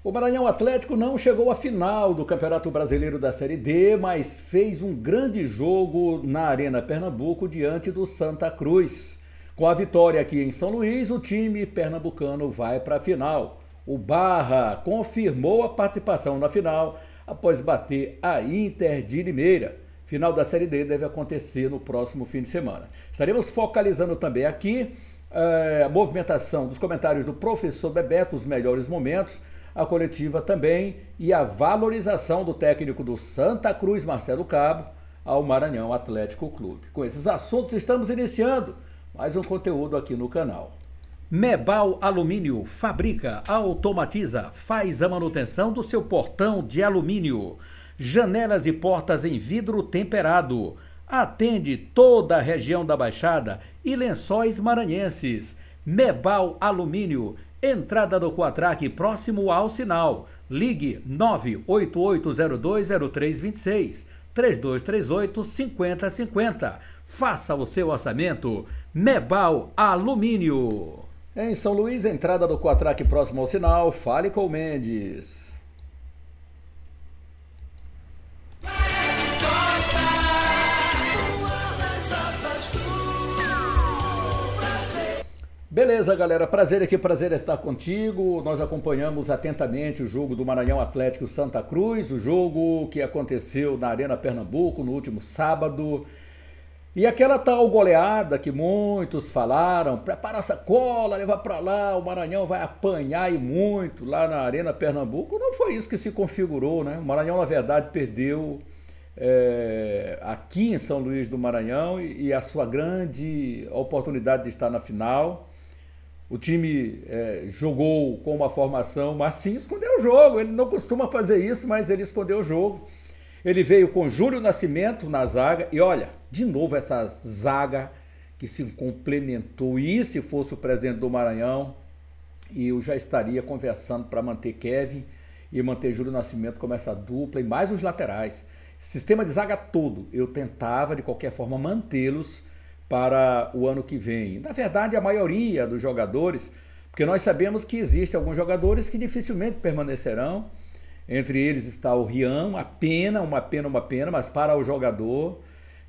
O Maranhão Atlético não chegou à final do Campeonato Brasileiro da Série D, mas fez um grande jogo na Arena Pernambuco diante do Santa Cruz. Com a vitória aqui em São Luís, o time pernambucano vai para a final. O Barra confirmou a participação na final após bater a Inter de Limeira. Final da Série D deve acontecer no próximo fim de semana. Estaremos focalizando também aqui a movimentação dos comentários do professor Bebeto, os melhores momentos, a coletiva também e a valorização do técnico do Santa Cruz, Marcelo Cabo, ao Maranhão Atlético Clube. Com esses assuntos estamos iniciando mais um conteúdo aqui no canal. Mebal Alumínio fabrica, automatiza, faz a manutenção do seu portão de alumínio. Janelas e portas em vidro temperado. Atende toda a região da Baixada e Lençóis Maranhenses. Mebal Alumínio, entrada do Quatraque próximo ao sinal. Ligue 988020326, 3238-5050. Faça o seu orçamento. Mebal Alumínio. Em São Luís, entrada do Quatraque próximo ao sinal. Fale com o Mendes. Beleza, galera, prazer estar contigo. Nós acompanhamos atentamente o jogo do Maranhão Atlético Santa Cruz, o jogo que aconteceu na Arena Pernambuco no último sábado. E aquela tal goleada que muitos falaram, prepara a sacola, leva para lá, o Maranhão vai apanhar e muito lá na Arena Pernambuco. Não foi isso que se configurou, né? O Maranhão, na verdade, perdeu aqui em São Luís do Maranhão e a sua grande oportunidade de estar na final. O time jogou com uma formação, mas sim escondeu o jogo. Ele não costuma fazer isso, mas ele escondeu o jogo. Ele veio com Júlio Nascimento na zaga. E olha, de novo essa zaga que se complementou. E se fosse o presidente do Maranhão, eu já estaria conversando para manter Kevin e manter Júlio Nascimento como essa dupla. E mais os laterais. Sistema de zaga todo. Eu tentava, de qualquer forma, mantê-los para o ano que vem. Na verdade, a maioria dos jogadores, porque nós sabemos que existem alguns jogadores que dificilmente permanecerão. Entre eles está o Rian, uma pena, mas para o jogador,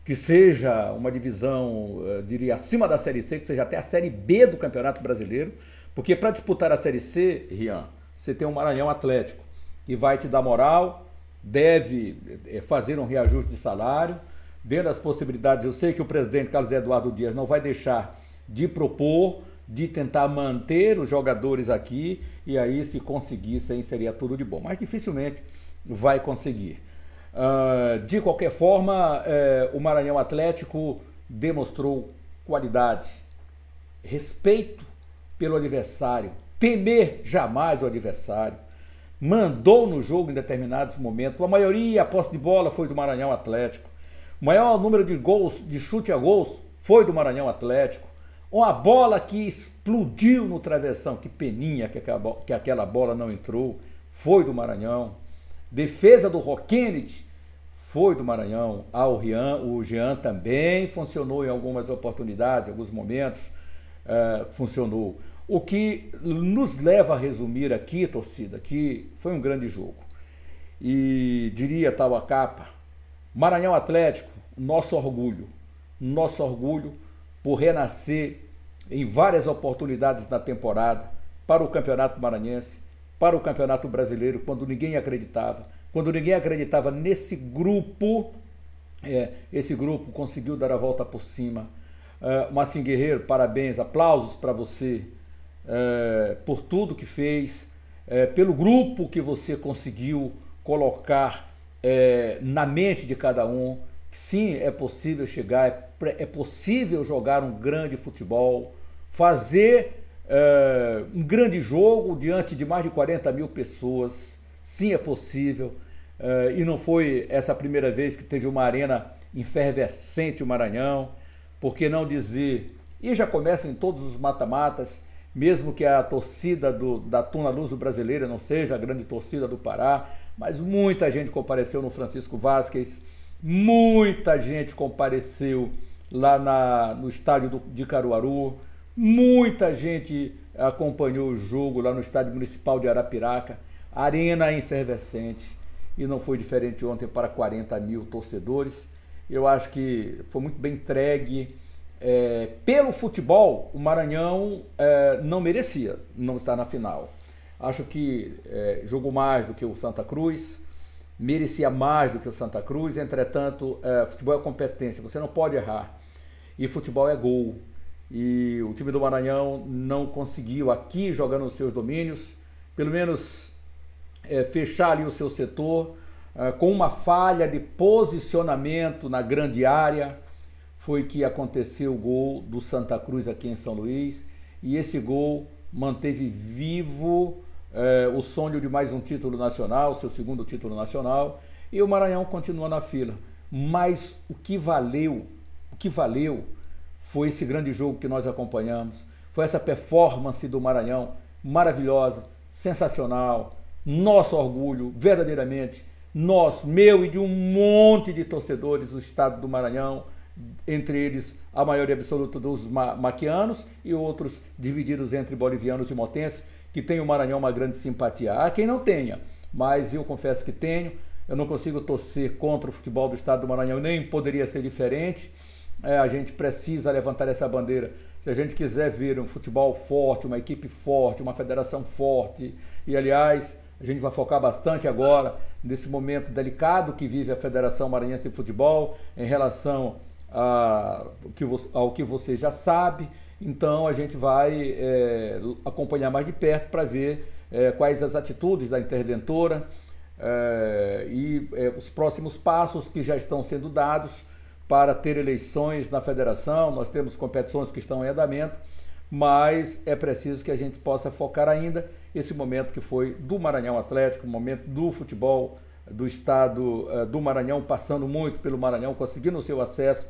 que seja uma divisão, diria, acima da Série C, que seja até a Série B do Campeonato Brasileiro, porque para disputar a Série C, Rian, você tem um Maranhão Atlético, que vai te dar moral, deve fazer um reajuste de salário. Dentro das possibilidades, eu sei que o presidente Carlos Eduardo Dias não vai deixar de propor, de tentar manter os jogadores aqui, e aí se conseguisse, aí seria tudo de bom. Mas dificilmente vai conseguir. De qualquer forma, o Maranhão Atlético demonstrou qualidade, respeito pelo adversário, temer jamais o adversário, mandou no jogo em determinados momentos. A maioria, a posse de bola foi do Maranhão Atlético. O maior número de gols, de chute a gols, foi do Maranhão Atlético. Uma bola que explodiu no travessão, que peninha que aquela bola não entrou, foi do Maranhão. Defesa do Roquenit foi do Maranhão. O Jean também funcionou em algumas oportunidades, em alguns momentos funcionou. O que nos leva a resumir aqui, torcida, que foi um grande jogo. E diria tal a capa, Maranhão Atlético, nosso orgulho por renascer em várias oportunidades na temporada, para o Campeonato Maranhense, para o Campeonato Brasileiro, quando ninguém acreditava nesse grupo, esse grupo conseguiu dar a volta por cima. Marcinho Guerreiro, parabéns, aplausos para você, por tudo que fez, pelo grupo que você conseguiu colocar na mente de cada um. Sim, é possível chegar, é possível jogar um grande futebol, fazer um grande jogo diante de mais de 40 mil pessoas. Sim, é possível. E não foi essa a primeira vez que teve uma arena efervescente o Maranhão. Por que não dizer? E já começa em todos os mata-matas, mesmo que a torcida da Tuna Luso Brasileira não seja a grande torcida do Pará, mas muita gente compareceu no Francisco Vázquez, muita gente compareceu lá no estádio de Caruaru, muita gente acompanhou o jogo lá no estádio municipal de Arapiraca. arena efervescente, e não foi diferente ontem para 40 mil torcedores. Eu acho que foi muito bem entregue. Pelo futebol, o Maranhão não merecia não estar na final. Acho que jogou mais do que o Santa Cruz, merecia mais do que o Santa Cruz. Entretanto, futebol é competência, você não pode errar. E futebol é gol. E o time do Maranhão não conseguiu, aqui jogando os seus domínios, pelo menos fechar ali o seu setor, com uma falha de posicionamento na grande área. Foi que aconteceu o gol do Santa Cruz aqui em São Luís, e esse gol manteve vivo o sonho de mais um título nacional, seu segundo título nacional, e o Maranhão continua na fila. Mas o que valeu foi esse grande jogo que nós acompanhamos, foi essa performance do Maranhão maravilhosa, sensacional, nosso orgulho, verdadeiramente, nosso, meu e de um monte de torcedores do estado do Maranhão, entre eles a maioria absoluta dos maquianos e outros divididos entre bolivianos e motenses, que tem o Maranhão uma grande simpatia. Há quem não tenha, mas eu confesso que tenho. Eu não consigo torcer contra o futebol do estado do Maranhão, nem poderia ser diferente. A gente precisa levantar essa bandeira. Se a gente quiser ver um futebol forte, uma equipe forte, uma federação forte, e aliás, a gente vai focar bastante agora nesse momento delicado que vive a Federação Maranhense de Futebol em relação ao que você já sabe. Então a gente vai acompanhar mais de perto para ver quais as atitudes da interventora e os próximos passos que já estão sendo dados para ter eleições na federação. Nós temos competições que estão em andamento, mas é preciso que a gente possa focar ainda esse momento que foi do Maranhão Atlético, o momento do futebol do estado do Maranhão, passando muito pelo Maranhão, conseguindo o seu acesso,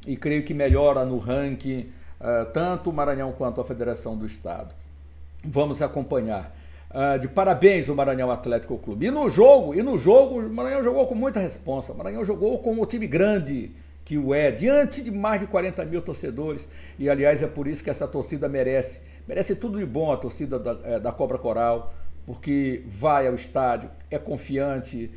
e creio que melhora no ranking tanto o Maranhão quanto a Federação do Estado. Vamos acompanhar. De parabéns o Maranhão Atlético Clube. E no jogo, o Maranhão jogou com muita responsa. O Maranhão jogou com um time grande que o diante de mais de 40 mil torcedores. E aliás é por isso que essa torcida merece tudo de bom, a torcida da Cobra Coral, porque vai ao estádio, é confiante,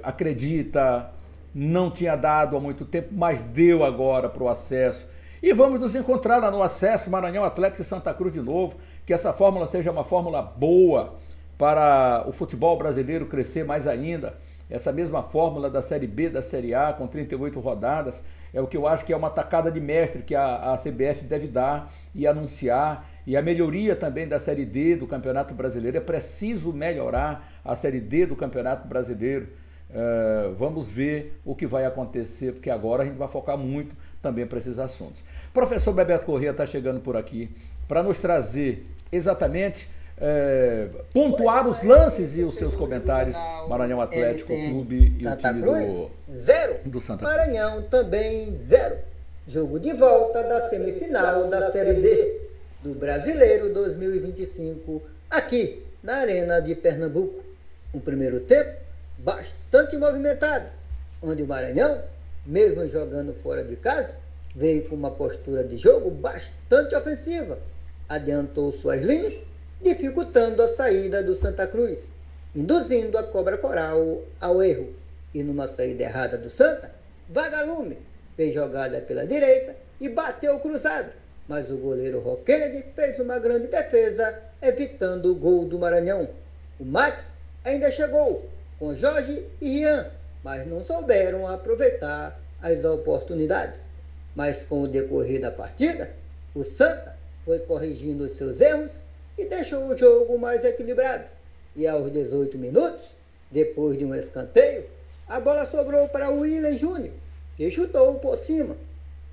acredita, não tinha dado há muito tempo, mas deu agora para o acesso. E vamos nos encontrar lá no acesso, Maranhão Atlético e Santa Cruz de novo, que essa fórmula seja uma fórmula boa para o futebol brasileiro crescer mais ainda. Essa mesma fórmula da Série B, da Série A, com 38 rodadas, é o que eu acho que é uma tacada de mestre que a CBF deve dar e anunciar. E a melhoria também da Série D do Campeonato Brasileiro. É preciso melhorar a Série D do Campeonato Brasileiro. Vamos ver o que vai acontecer, porque agora a gente vai focar muito também para esses assuntos. O professor Bebeto Corrêa está chegando por aqui para nos trazer exatamente, pontuar os lances e os seus comentários. Maranhão Atlético Clube e Santa o time Cruz, 0. do Santa Cruz. Maranhão também 0. Jogo de volta da semifinal da Série D do Brasileiro 2025, aqui na Arena de Pernambuco. Um primeiro tempo bastante movimentado, onde o Maranhão, mesmo jogando fora de casa, veio com uma postura de jogo bastante ofensiva, adiantou suas linhas, dificultando a saída do Santa Cruz, induzindo a Cobra Coral ao erro. E numa saída errada do Santa, Vagalume fez jogada pela direita e bateu cruzado, mas o goleiro Roquende fez uma grande defesa, evitando o gol do Maranhão. O Mate ainda chegou com Jorge e Rian, mas não souberam aproveitar as oportunidades. Mas com o decorrer da partida, o Santa foi corrigindo os seus erros e deixou o jogo mais equilibrado. E aos 18 minutos, depois de um escanteio, a bola sobrou para o Willian Júnior, que chutou por cima.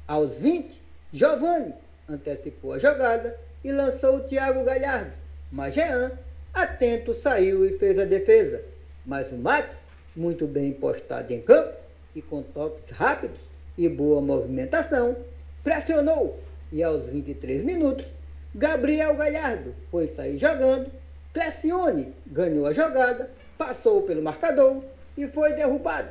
Aos 20, Giovani antecipou a jogada e lançou o Thiago Galhardo, mas Jean, atento, saiu e fez a defesa. Mas o Mate, muito bem postado em campo e com toques rápidos e boa movimentação, pressionou e aos 23 minutos, Gabriel Galhardo foi sair jogando, Clecione ganhou a jogada, passou pelo marcador e foi derrubado.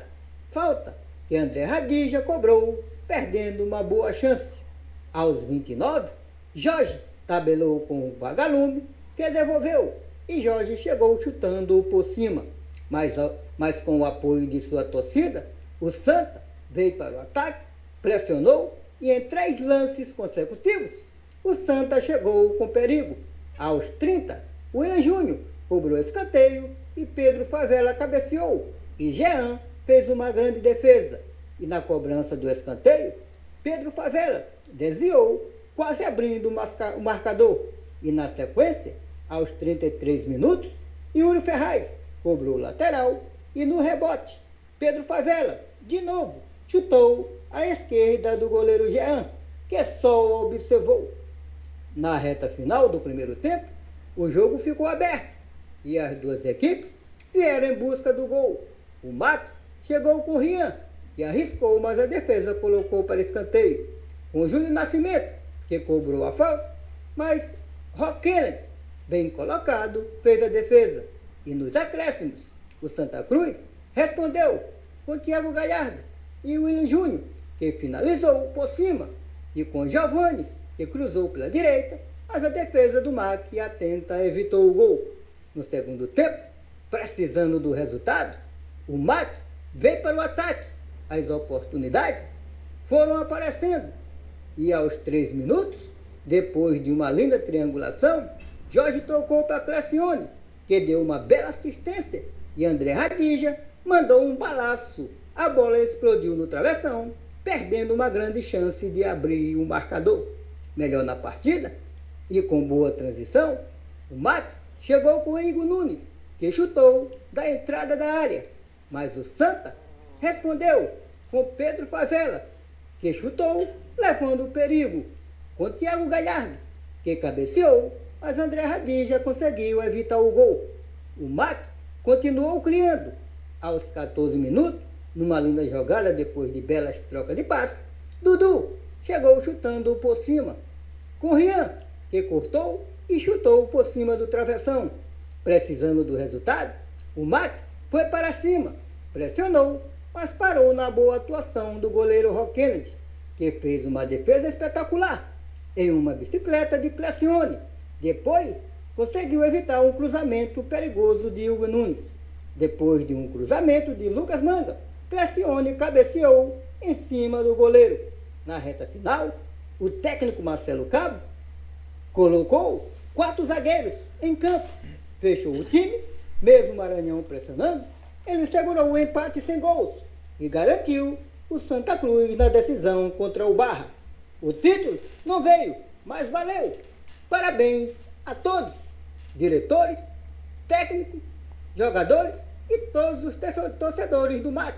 Falta que André Radija cobrou, perdendo uma boa chance. Aos 29, Jorge tabelou com o Vagalume, que devolveu, e Jorge chegou chutando por cima. Mas com o apoio de sua torcida, o Santa veio para o ataque, pressionou e em 3 lances consecutivos, o Santa chegou com perigo. Aos 30, William Júnior cobrou escanteio e Pedro Favela cabeceou. E Jean fez uma grande defesa. E na cobrança do escanteio, Pedro Favela desviou, quase abrindo o marcador. E na sequência, aos 33 minutos, Yuri Ferraz cobrou lateral e no rebote, Pedro Favela, de novo, chutou à esquerda do goleiro Jean, que só observou. Na reta final do primeiro tempo, o jogo ficou aberto e as duas equipes vieram em busca do gol. O Mato chegou com Rian, que arriscou, mas a defesa colocou para escanteio. Com Júlio Nascimento, que cobrou a falta, mas Rock Kennedy, bem colocado, fez a defesa. E nos acréscimos, o Santa Cruz respondeu com Thiago Galhardo e William Júnior, que finalizou por cima, e com Giovani, que cruzou pela direita, mas a defesa do MAC atenta evitou o gol. No segundo tempo, precisando do resultado, o MAC veio para o ataque. As oportunidades foram aparecendo. E aos 3 minutos, depois de uma linda triangulação, Jorge tocou para Clecione, que deu uma bela assistência, e André Radija mandou um balaço. A bola explodiu no travessão, perdendo uma grande chance de abrir o marcador. Melhor na partida, e com boa transição, o MAC chegou com o Igor Nunes, que chutou da entrada da área. Mas o Santa respondeu com Pedro Favela, que chutou, levando o perigo, com Thiago Galhardo, que cabeceou, mas André Radija conseguiu evitar o gol. O MAC continuou criando. Aos 14 minutos, numa linda jogada depois de belas trocas de passes, Dudu chegou chutando por cima, com Rian, que cortou e chutou por cima do travessão. Precisando do resultado, o MAC foi para cima, pressionou, mas parou na boa atuação do goleiro Rock Kennedy, que fez uma defesa espetacular em uma bicicleta de Clecione. Depois, conseguiu evitar um cruzamento perigoso de Hugo Nunes. Depois de um cruzamento de Lucas Manga, Clecione cabeceou em cima do goleiro. Na reta final, o técnico Marcelo Cabo colocou 4 zagueiros em campo, fechou o time, mesmo o Maranhão pressionando, ele segurou o empate sem gols e garantiu o Santa Cruz na decisão contra o Barra. O título não veio, mas valeu. Parabéns a todos, diretores, técnicos, jogadores e todos os torcedores do MAC,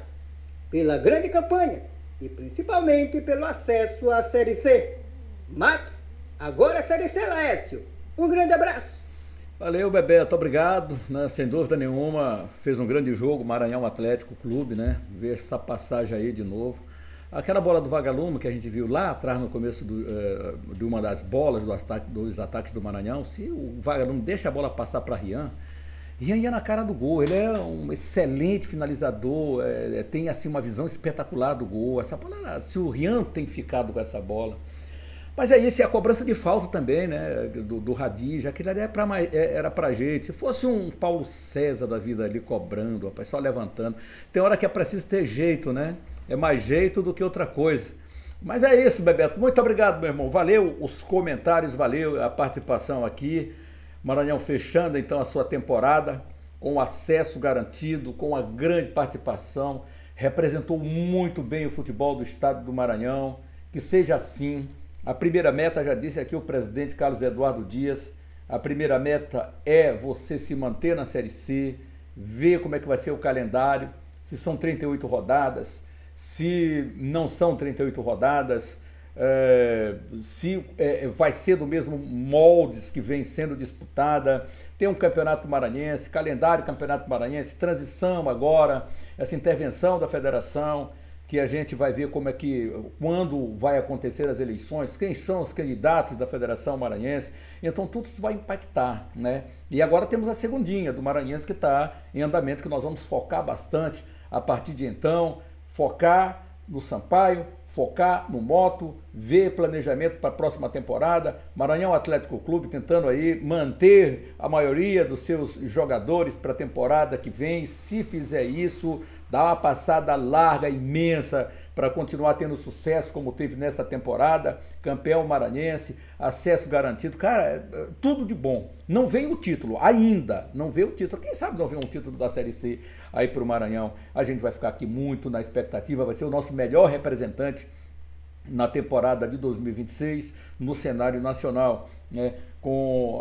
pela grande campanha e principalmente pelo acesso à Série C. MAC, agora Série C, Laércio. Um grande abraço. Valeu, Bebeto, obrigado, né? Sem dúvida nenhuma, fez um grande jogo, Maranhão Atlético Clube, né? Ver essa passagem aí de novo. Aquela bola do Vagalume que a gente viu lá atrás no começo de uma das bolas dos ataques do Maranhão, se o Vagalume deixa a bola passar para Rian ia na cara do gol. Ele é um excelente finalizador, tem assim uma visão espetacular do gol. Essa bola, se o Rian tem ficado com essa bola. Mas é isso, e a cobrança de falta também, né, do Radija, aquilo ali era pra gente. Se fosse um Paulo César da vida ali cobrando, rapaz, só levantando. Tem hora que é preciso ter jeito, né? É mais jeito do que outra coisa. Mas é isso, Bebeto. Muito obrigado, meu irmão. Valeu os comentários, valeu a participação aqui. Maranhão fechando então a sua temporada com acesso garantido, com uma grande participação. Representou muito bem o futebol do estado do Maranhão. Que seja assim. A primeira meta, já disse aqui o presidente Carlos Eduardo Dias, a primeira meta é você se manter na Série C, ver como é que vai ser o calendário, se são 38 rodadas, se não são 38 rodadas, se vai ser do mesmo moldes que vem sendo disputada. Tem um campeonato maranhense, calendário campeonato maranhense, transição agora, essa intervenção da federação, que a gente vai ver como é que, quando vai acontecer as eleições, quem são os candidatos da Federação Maranhense, então tudo isso vai impactar, né? E agora temos a segundinha do Maranhense que está em andamento, que nós vamos focar bastante a partir de então, focar no Sampaio, focar no moto, ver planejamento para a próxima temporada. Maranhão Atlético Clube tentando aí manter a maioria dos seus jogadores para a temporada que vem. Se fizer isso, dá uma passada larga, imensa, para continuar tendo sucesso como teve nesta temporada. Campeão maranhense, acesso garantido. Cara, tudo de bom. Não vem o título, ainda não vê o título. Quem sabe não vê um título da Série C aí para o Maranhão. A gente vai ficar aqui muito na expectativa, vai ser o nosso melhor representante na temporada de 2026 no cenário nacional, né?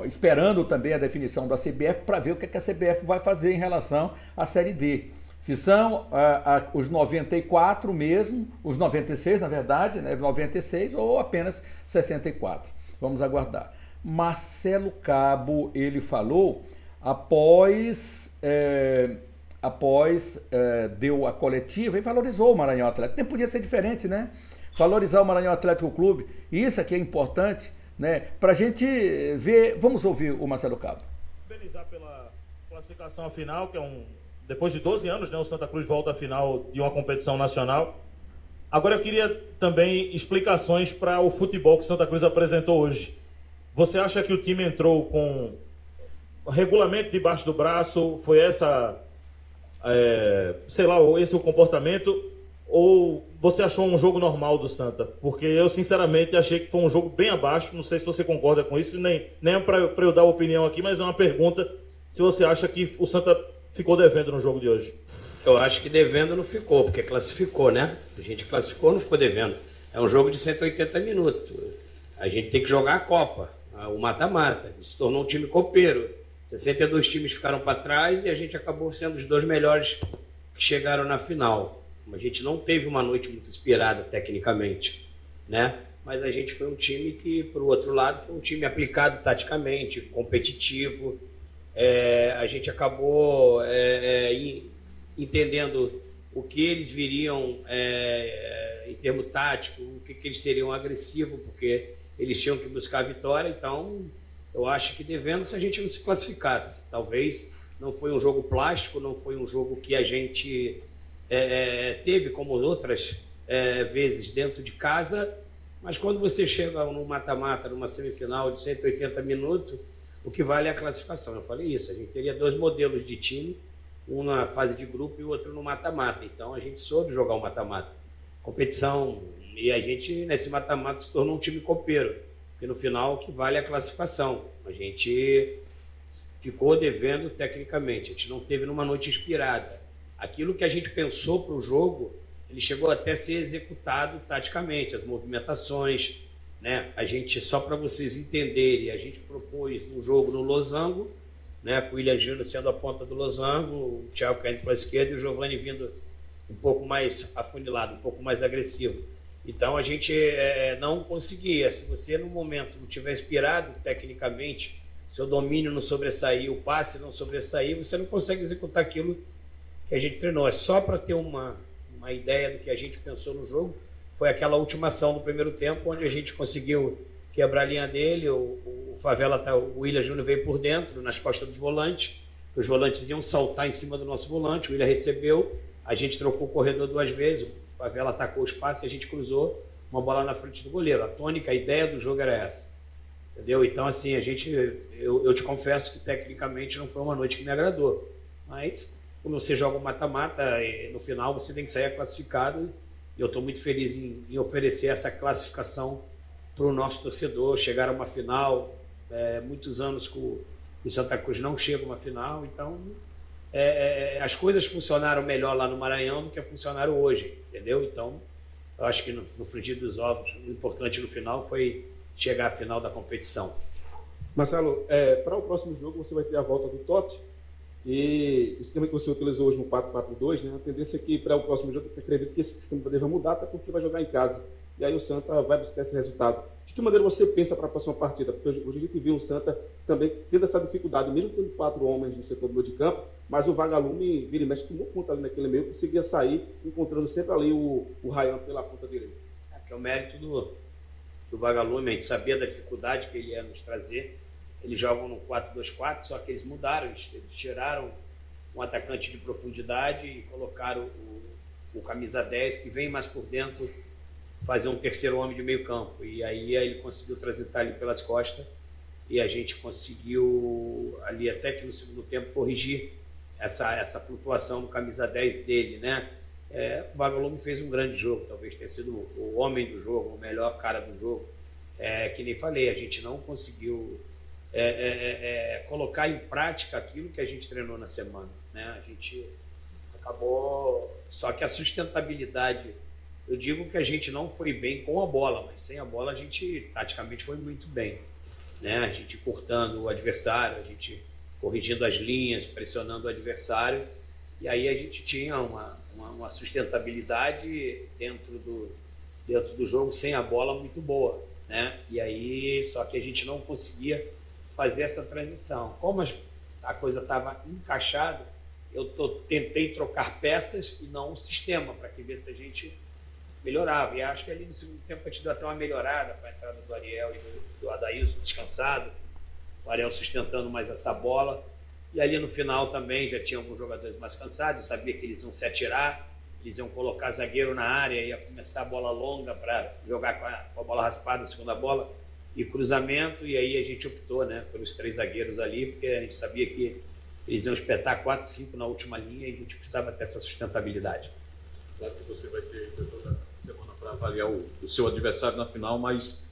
Esperando também a definição da CBF para ver o que a CBF vai fazer em relação à Série D. Se são os 94 mesmo, os 96 na verdade, né, 96 ou apenas 64. Vamos aguardar. Marcelo Cabo, ele falou após deu a coletiva e valorizou o Maranhão Atlético. Nem podia ser diferente, né? Valorizar o Maranhão Atlético Clube. E isso aqui é importante, né? Para a gente ver. Vamos ouvir o Marcelo Cabo. Parabenizar pela classificação à final, que depois de 12 anos, né, o Santa Cruz volta à final de uma competição nacional. Agora eu queria também explicações para o futebol que o Santa Cruz apresentou hoje. Você acha que o time entrou com regulamento debaixo do braço? Foi essa, sei lá, esse o comportamento? Ou você achou um jogo normal do Santa? Porque eu sinceramente achei que foi um jogo bem abaixo. Não sei se você concorda com isso, nem é para eu dar opinião aqui, mas é uma pergunta se você acha que o Santa ficou devendo no jogo de hoje. Eu acho que devendo não ficou, porque classificou, né? A gente classificou, não ficou devendo. É um jogo de 180 minutos. A gente tem que jogar a Copa, o mata-mata. Se tornou um time copeiro. 62 times ficaram para trás e a gente acabou sendo os 2 melhores que chegaram na final. A gente não teve uma noite muito inspirada tecnicamente, né? Mas a gente foi um time que, por outro lado, foi um time aplicado taticamente, competitivo. A gente acabou entendendo o que eles viriam em termos táticos, o que eles seriam agressivos, porque eles tinham que buscar a vitória. Então, eu acho que devendo se a gente não se classificasse. Talvez não foi um jogo plástico, não foi um jogo que a gente teve como outras vezes dentro de casa, mas quando você chega num mata-mata, numa semifinal de 180 minutos, o que vale é a classificação. Eu falei isso, a gente teria 2 modelos de time, um na fase de grupo e o outro no mata-mata. Então a gente soube jogar o mata-mata. Competição, e a gente nesse mata-mata se tornou um time copeiro, porque no final o que vale é a classificação. A gente ficou devendo tecnicamente, a gente não teve numa noite inspirada. Aquilo que a gente pensou para o jogo, ele chegou até a ser executado taticamente, as movimentações, né? A gente, só para vocês entenderem, a gente propôs um jogo no losango, né, com o William Júnior sendo a ponta do losango, o Thiago caindo para a esquerda e o Giovani vindo um pouco mais afunilado, um pouco mais agressivo. Então a gente não conseguia. Se você no momento não tiver inspirado tecnicamente, seu domínio não sobressair, o passe não sobressair, você não consegue executar aquilo que a gente treinou. É só para ter uma ideia do que a gente pensou no jogo. Foi aquela última ação do primeiro tempo, onde a gente conseguiu quebrar a linha dele, o William Júnior veio por dentro, nas costas dos volantes, os volantes iam saltar em cima do nosso volante, o William recebeu, a gente trocou o corredor 2 vezes, o Favela atacou o espaço e a gente cruzou uma bola na frente do goleiro. A tônica, a ideia do jogo era essa, entendeu? Então, assim, eu te confesso que tecnicamente não foi uma noite que me agradou, mas quando você joga um mata-mata, no final você tem que sair classificado, e eu estou muito feliz em oferecer essa classificação para o nosso torcedor, chegar a uma final. Muitos anos que o Santa Cruz não chega a uma final, então as coisas funcionaram melhor lá no Maranhão do que funcionaram hoje, entendeu? Então, eu acho que no frigir dos ovos, o importante no final foi chegar à final da competição. Marcelo, para o próximo jogo você vai ter a volta do Totti, e o esquema que você utilizou hoje no 4-4-2, né? A tendência é que para o próximo jogo, eu acredito que esse esquema deva mudar, até porque vai jogar em casa. E aí o Santa vai buscar esse resultado. De que maneira você pensa para a próxima partida? Porque hoje a gente viu o Santa também tendo essa dificuldade, mesmo tendo 4 homens no setor do meio de campo, mas o Vagalume, vira e mexe, tomou conta ali naquele meio, conseguia sair, encontrando sempre ali o Ryan pela ponta direita. Que é o mérito do Vagalume, a gente sabia da dificuldade que ele ia nos trazer. Eles jogam no 4-2-4, só que eles mudaram, eles tiraram um atacante de profundidade e colocaram o camisa 10, que vem mais por dentro fazer um terceiro homem de meio campo. E aí ele conseguiu transitar ali pelas costas e a gente conseguiu ali até que no segundo tempo corrigir essa flutuação do camisa 10 dele, né? O Vagalume fez um grande jogo, talvez tenha sido o homem do jogo, o melhor cara do jogo. Que nem falei, a gente não conseguiu colocar em prática aquilo que a gente treinou na semana, né? A gente acabou, só que a sustentabilidade, eu digo que a gente não foi bem com a bola, mas sem a bola a gente taticamente foi muito bem, né? A gente cortando o adversário, a gente corrigindo as linhas, pressionando o adversário, e aí a gente tinha uma sustentabilidade dentro do jogo sem a bola muito boa, né? E aí, só que a gente não conseguia fazer essa transição. Como a coisa estava encaixada, eu tentei trocar peças e não o sistema, para que ver se a gente melhorava. E acho que ali no segundo tempo a gente deu até uma melhorada para a entrada do Ariel e do Adailson descansado, o Ariel sustentando mais essa bola. E ali no final também já tinha alguns jogadores mais cansados, eu sabia que eles iam se atirar, eles iam colocar zagueiro na área, ia começar a bola longa para jogar com a bola raspada, a segunda bola, e cruzamento, e aí a gente optou, né, pelos 3 zagueiros ali, porque a gente sabia que eles iam espetar 4, 5 na última linha e a gente precisava ter essa sustentabilidade. Claro que você vai ter toda semana para avaliar o seu adversário na final, mas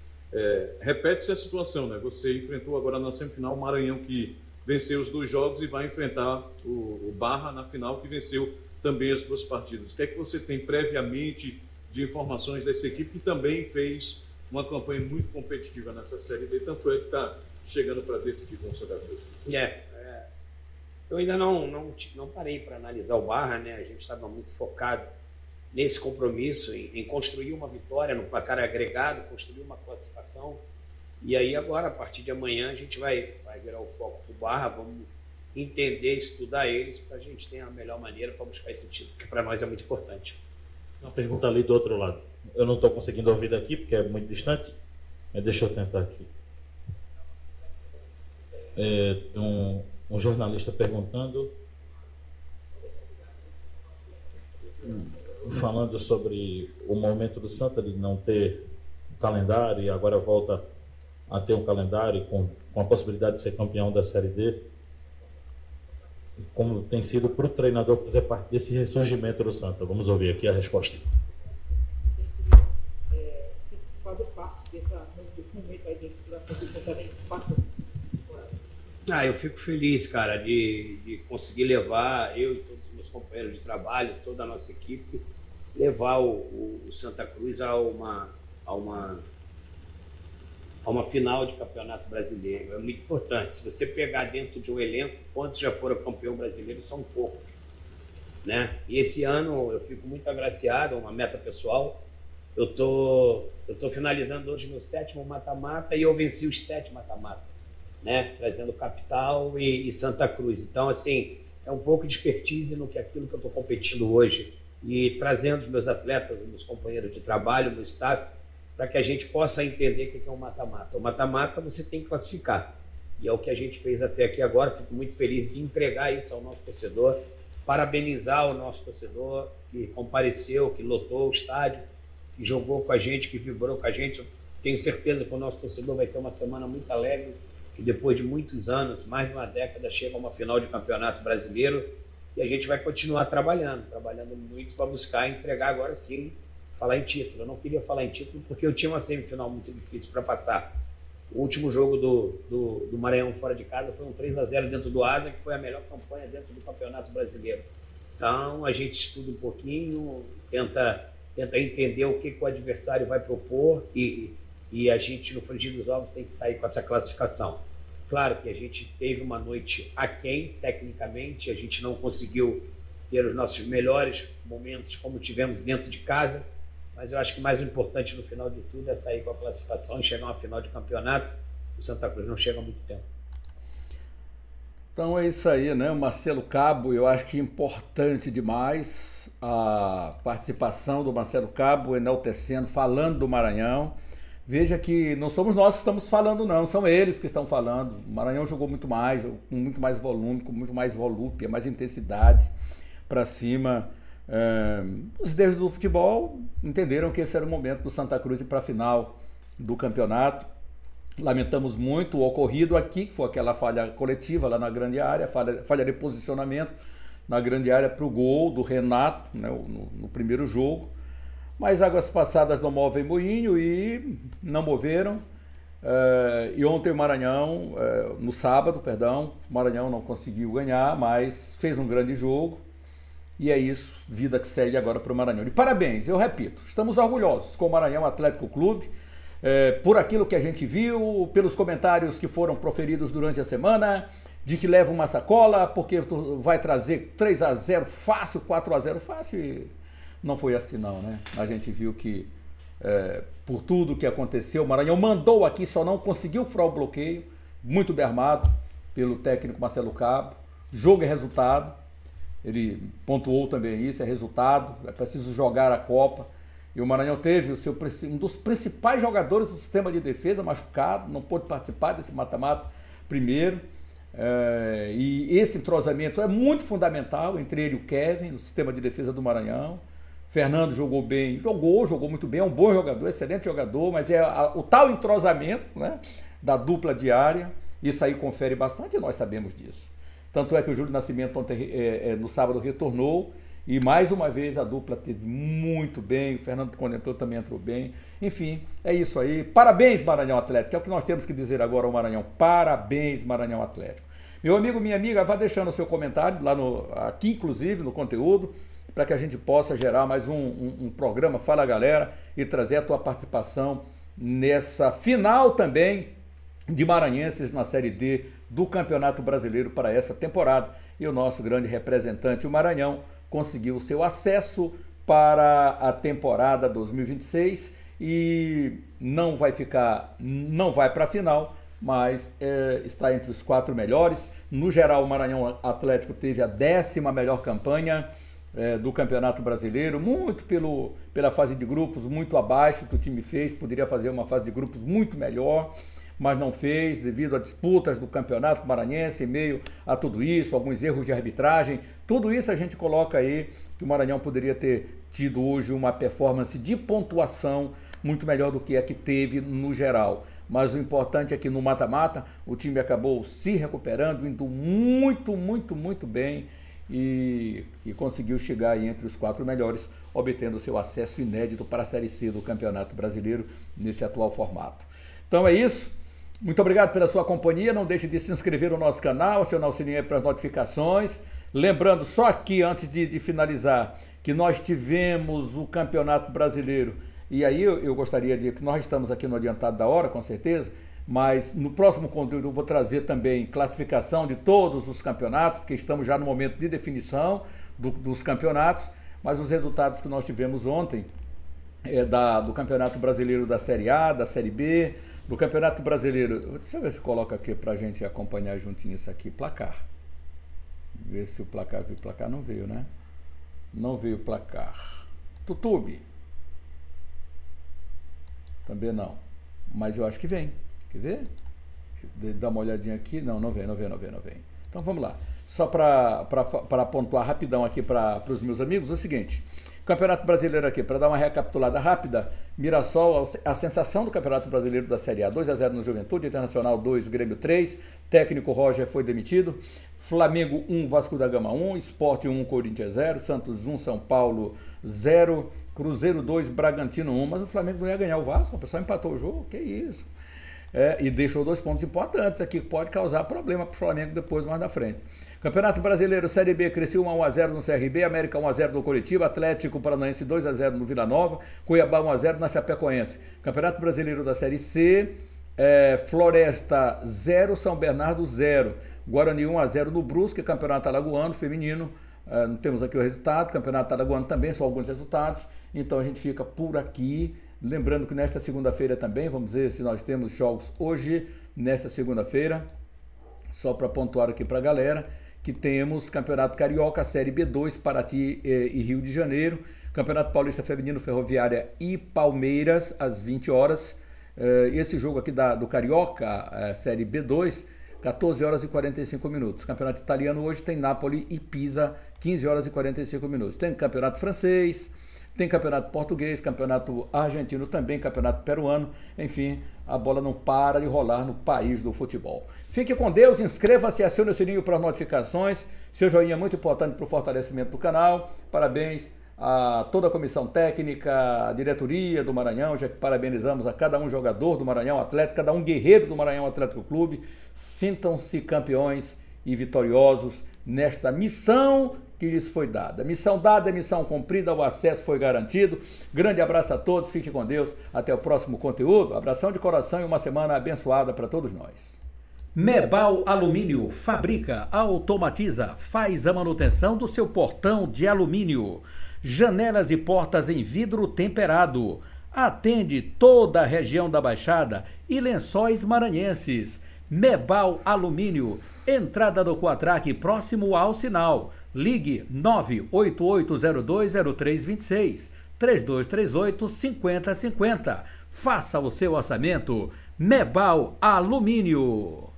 repete-se a situação, né? Você enfrentou agora na semifinal o Maranhão, que venceu os 2 jogos e vai enfrentar o Barra na final, que venceu também as 2 partidas. O que é que você tem previamente de informações dessa equipe, que também fez uma campanha muito competitiva nessa Série D, tanto é que está chegando para decidir com o Santa Cruz? Eu ainda não parei para analisar o Barra, né? A gente estava muito focado nesse compromisso, em construir uma vitória no placar agregado, construir uma classificação. E aí agora, a partir de amanhã, a gente vai virar o foco do Barra, vamos entender, estudar eles, para a gente ter a melhor maneira para buscar esse título, que para nós é muito importante. Uma pergunta ali do outro lado. Eu não estou conseguindo ouvir daqui, porque é muito distante, mas deixa eu tentar aqui. Um jornalista perguntando, falando sobre o momento do Santa de não ter calendário e agora volta a ter um calendário com a possibilidade de ser campeão da Série D. Como tem sido para o treinador fazer parte desse ressurgimento do Santa? Vamos ouvir aqui a resposta. Fazer parte desse momento aí dentro da competição também passa. Eu fico feliz, cara, de conseguir levar, eu e todos os meus companheiros de trabalho, toda a nossa equipe, levar o Santa Cruz a uma final de campeonato brasileiro. É muito importante. Se você pegar dentro de um elenco, quantos já foram campeão brasileiro, são poucos, né? E esse ano eu fico muito agraciado, uma meta pessoal. Eu tô finalizando hoje meu 7º mata-mata e eu venci os 7 mata-mata, né? Trazendo Capital e Santa Cruz. Então, assim, é um pouco de expertise aquilo que eu estou competindo hoje e trazendo os meus atletas, os meus companheiros de trabalho, o meu staff, para que a gente possa entender o que é um mata-mata. O mata-mata você tem que classificar. E é o que a gente fez até aqui agora. Fico muito feliz de entregar isso ao nosso torcedor, parabenizar o nosso torcedor que compareceu, que lotou o estádio, que jogou com a gente, que vibrou com a gente. Eu tenho certeza que o nosso torcedor vai ter uma semana muito alegre, que depois de muitos anos, mais de uma década, chega a uma final de campeonato brasileiro e a gente vai continuar trabalhando muito para buscar entregar agora sim, falar em título. Eu não queria falar em título porque eu tinha uma semifinal muito difícil para passar. O último jogo do Maranhão fora de casa foi um 3-0 dentro do Asa, que foi a melhor campanha dentro do Campeonato Brasileiro. Então a gente estuda um pouquinho, tenta entender o que o adversário vai propor e a gente, no frigir dos ovos, tem que sair com essa classificação. Claro que a gente teve uma noite aquém, tecnicamente, a gente não conseguiu ter os nossos melhores momentos como tivemos dentro de casa, mas eu acho que mais importante no final de tudo é sair com a classificação e chegar a uma final de campeonato. O Santa Cruz não chega há muito tempo. Então é isso aí, né? O Marcelo Cabo, eu acho que é importante demais a participação do Marcelo Cabo, enaltecendo, falando do Maranhão. Veja que não somos nós que estamos falando, não, são eles que estão falando. O Maranhão jogou muito mais, com muito mais volume, com muito mais volúpia, mais intensidade para cima Os deuses do futebol entenderam que esse era o momento do Santa Cruz ir para a final do campeonato. Lamentamos muito o ocorrido aqui, que foi aquela falha coletiva lá na grande área, falha de posicionamento na grande área para o gol do Renato, né, no primeiro jogo. Mas águas passadas não movem moinho e não moveram. E ontem o Maranhão, no sábado, perdão, o Maranhão não conseguiu ganhar, mas fez um grande jogo. E é isso, vida que segue agora para o Maranhão. E parabéns, eu repito, estamos orgulhosos com o Maranhão Atlético Clube, por aquilo que a gente viu, pelos comentários que foram proferidos durante a semana, de que leva uma sacola, porque vai trazer 3-0 fácil, 4-0 fácil, e não foi assim não, né? A gente viu que, por tudo que aconteceu, o Maranhão mandou aqui, só não conseguiu furar o bloqueio, muito bem armado pelo técnico Marcelo Cabo. Jogo é resultado, ele pontuou também isso, é resultado, é preciso jogar a Copa. E o Maranhão teve um dos principais jogadores do sistema de defesa machucado, não pôde participar desse mata-mata primeiro. E esse entrosamento é muito fundamental entre ele e o Kevin, no sistema de defesa do Maranhão. Fernando jogou bem, jogou muito bem, é um bom jogador, excelente jogador, mas é o tal entrosamento, né, da dupla diária, isso aí confere bastante e nós sabemos disso. Tanto é que o Júlio Nascimento ontem, no sábado retornou e mais uma vez a dupla teve muito bem, o Fernando Condentor também entrou bem, enfim, é isso aí. Parabéns, Maranhão Atlético, é o que nós temos que dizer agora ao Maranhão, parabéns, Maranhão Atlético. Meu amigo, minha amiga, vá deixando o seu comentário lá aqui, inclusive, no conteúdo, para que a gente possa gerar mais um programa Fala Galera e trazer a tua participação nessa final também de maranhenses na Série D do Campeonato Brasileiro para essa temporada. E o nosso grande representante, o Maranhão, conseguiu o seu acesso para a temporada 2026 e não vai para a final, mas está entre os 4 melhores. No geral, o Maranhão Atlético teve a 10ª melhor campanha do Campeonato Brasileiro, muito pela fase de grupos, muito abaixo que o time fez, poderia fazer uma fase de grupos muito melhor, mas não fez, devido a disputas do Campeonato Maranhense, em meio a tudo isso, alguns erros de arbitragem, tudo isso a gente coloca aí, que o Maranhão poderia ter tido hoje uma performance de pontuação muito melhor do que a que teve no geral. Mas o importante é que no mata-mata, o time acabou se recuperando, indo muito, muito, muito bem, e conseguiu chegar aí entre os 4 melhores, obtendo seu acesso inédito para a Série C do Campeonato Brasileiro nesse atual formato. Então é isso, muito obrigado pela sua companhia, não deixe de se inscrever no nosso canal, acionar o sininho para as notificações. Lembrando, só aqui antes de finalizar, que nós tivemos o Campeonato Brasileiro, e aí eu gostaria de dizer que nós estamos aqui no adiantado da hora, com certeza, mas no próximo conteúdo eu vou trazer também classificação de todos os campeonatos, porque estamos já no momento de definição dos campeonatos, mas os resultados que nós tivemos ontem do Campeonato Brasileiro da Série A, da Série B, do Campeonato Brasileiro, deixa eu ver se coloca aqui para a gente acompanhar juntinho isso aqui, placar. Ver se o placar veio, o placar não veio, né? Não veio o placar. Tutube. Também não, mas eu acho que vem. Quer ver? Deixa eu dar uma olhadinha aqui. Não vem. Então vamos lá. Só para pontuar rapidão aqui para os meus amigos, é o seguinte. Campeonato Brasileiro aqui, para dar uma recapitulada rápida, Mirassol, a sensação do Campeonato Brasileiro da Série A, 2-0 no Juventude, Internacional 2, Grêmio 3, técnico Roger foi demitido, Flamengo 1, Vasco da Gama 1, Sport 1, Corinthians 0, Santos 1, São Paulo 0, Cruzeiro 2, Bragantino 1, mas o Flamengo não ia ganhar o Vasco, o pessoal empatou o jogo, que isso? E deixou 2 pontos importantes aqui, que pode causar problema para o Flamengo depois, mais na frente. Campeonato Brasileiro, Série B, Criciúma 1-0 no CRB, América 1-0 no Coritiba, Atlético Paranaense 2-0 no Vila Nova, Cuiabá 1-0 na Chapecoense. Campeonato Brasileiro da Série C, Floresta 0, São Bernardo 0, Guarani 1-0 no Brusque, Campeonato Alagoano Feminino, não temos aqui o resultado, Campeonato Alagoano também, só alguns resultados, então a gente fica por aqui. Lembrando que nesta segunda-feira também, vamos ver se nós temos jogos hoje, nesta segunda-feira, só para pontuar aqui para a galera, que temos Campeonato Carioca, Série B2, Paraty e Rio de Janeiro, Campeonato Paulista Feminino, Ferroviária e Palmeiras, às 20 horas. Esse jogo aqui do Carioca, Série B2, 14 horas e 45 minutos. Campeonato italiano hoje tem Napoli e Pisa, 15 horas e 45 minutos. Tem campeonato francês, tem campeonato português, campeonato argentino também, campeonato peruano. Enfim, a bola não para de rolar no país do futebol. Fique com Deus, inscreva-se e acione o sininho para notificações. Seu joinha é muito importante para o fortalecimento do canal. Parabéns a toda a comissão técnica, a diretoria do Maranhão, já que parabenizamos a cada um jogador do Maranhão Atlético, cada um guerreiro do Maranhão Atlético Clube. Sintam-se campeões e vitoriosos nesta missão que lhes foi dada. Missão dada é missão cumprida, o acesso foi garantido. Grande abraço a todos, fique com Deus, até o próximo conteúdo. Abração de coração e uma semana abençoada para todos nós. Mebal Alumínio fabrica, automatiza, faz a manutenção do seu portão de alumínio. Janelas e portas em vidro temperado. Atende toda a região da Baixada e Lençóis Maranhenses. Mebal Alumínio, entrada do Quatraque próximo ao sinal. Ligue 988020326, 3238-5050. Faça o seu orçamento. Mebal Alumínio.